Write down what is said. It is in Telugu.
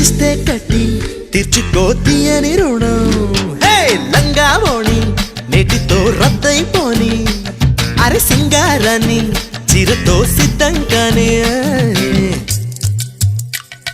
చేసిస్తే కట్టి తీర్చుకో తీయని రుణం. హే లంగావోణి నేటితో రద్దయిపోని, అరే సింగారాన్ని చీరతో సిద్ధంగానే